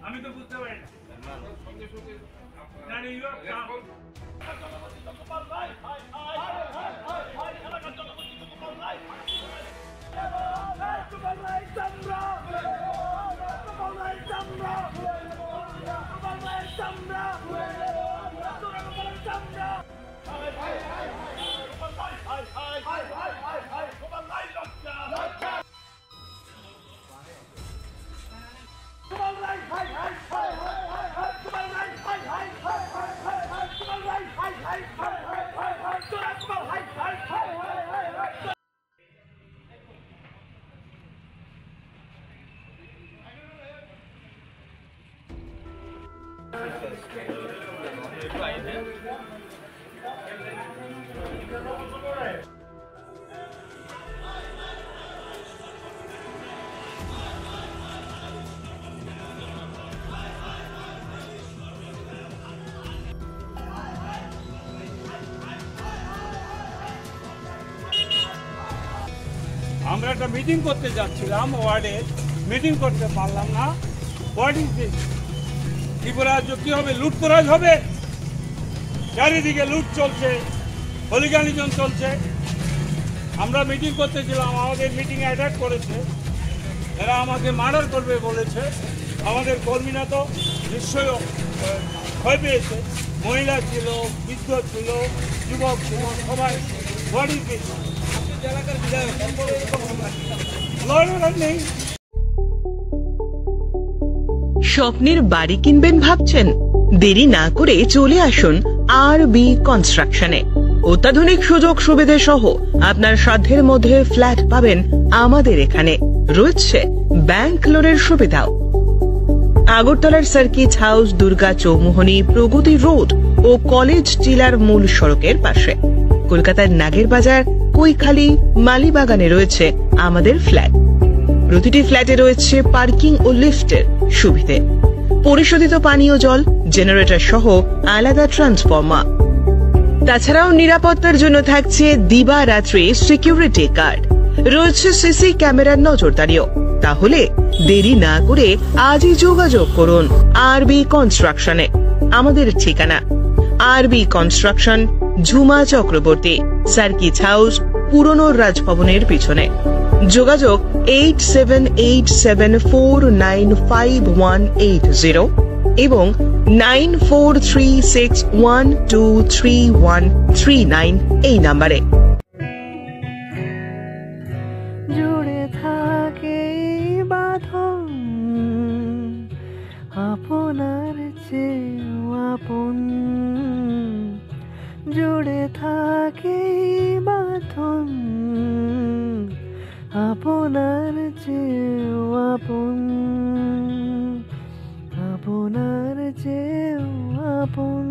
আমি তো বুঝতে পারি না আমরা একটা মিটিং করতে যাচ্ছিলাম ওয়ার্ডে, মিটিং করতে পারলাম না। What is this? ত্রিপুরা রাজ্য কি হবে? লুটতরাজ হবে? চারিদিকে লুট চলছে, হলিগানিজন চলছে। আমরা মিটিং করতেছিলাম, আমাদের মিটিং অ্যাটাক করেছে, এরা আমাকে মার্ডার করবে বলেছে। আমাদের কর্মীরা তো নিশ্চয়ই ভয় পেয়েছে, মহিলা ছিল, বৃদ্ধ ছিল, যুবক ছিল, সবাই। What is this? স্বপ্নের বাড়ি কিনবেন ভাবছেন? দেরি না করে চলে আসুন আরবি কনস্ট্রাকশনে। অত্যাধুনিক সুযোগ সুবিধা সহ আপনার সাধ্যের মধ্যে ফ্ল্যাট পাবেন আমাদের এখানে। রয়েছে ব্যাংক লোনের সুবিধাও। আগরতলার সার্কিট হাউস, দুর্গা চৌমুহনী, প্রগতি রোড ও কলেজ টিলার মূল সড়কের পাশে। কলকাতার নাগের বাজার, কৈখালি, মালিবাগানে রয়েছে আমাদের ফ্ল্যাট। প্রতিটি ফ্ল্যাটে রয়েছে পার্কিং ও লিফটের সুবিধে, পরিশোধিত পানীয় জল, জেনারেটর সহ আলাদা ট্রান্সফরমার। তাছাড়াও নিরাপত্তার জন্য থাকছে দিবারাত্রি সিকিউরিটি গার্ড, রয়েছে সিসি ক্যামেরার নজরদারিও। তাহলে দেরি না করে আজই যোগাযোগ করুন আরবি কনস্ট্রাকশনে। আমাদের ঠিকানা আরবি construction, Jhuma Chakraborty, circuit house, পুরনো রাজভবনের পিছনে। যোগাযোগ 8787495180 এবং 9436123139 এই নাম্বারে। জুড়ে থাকে বাঁধন আপনার চেয়েও আপন, জুড়ে থাকে বাঁধন আপনার চেয়েও আপন, আপনার চেয়েও আপন।